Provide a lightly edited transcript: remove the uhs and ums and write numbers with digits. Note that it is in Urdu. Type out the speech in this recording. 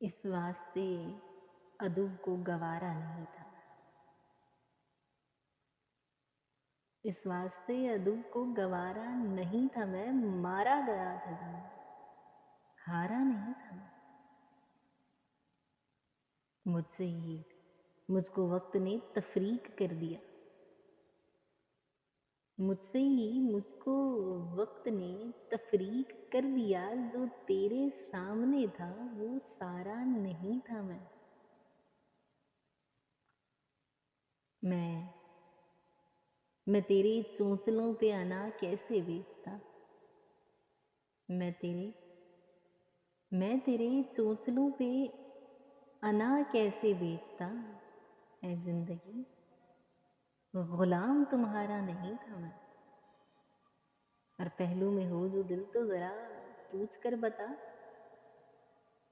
اس واسطے ادب کو گوارا نہیں تھا، اس واسطے ادب کو گوارا نہیں تھا، میں مارا گیا تھا زمین، ہارا نہیں تھا میں۔ مجھ سے ہی مجھ کو وقت نے تفریق کر دیا، مجھ سے ہی مجھ کو وقت نے تفریق کر دیا، جو تیرے سامنے تھا وہ سارا نہیں تھا میں۔ میں تیرے چونچلوں پہ انا کیسے بیچتا، میں تیرے چونچلوں پہ انا کیسے بیچتا، اے زندگی غلام تمہارا نہیں تھا میں۔ اور پہلو میں ہو جو دل تو ذرا پوچھ کر بتا،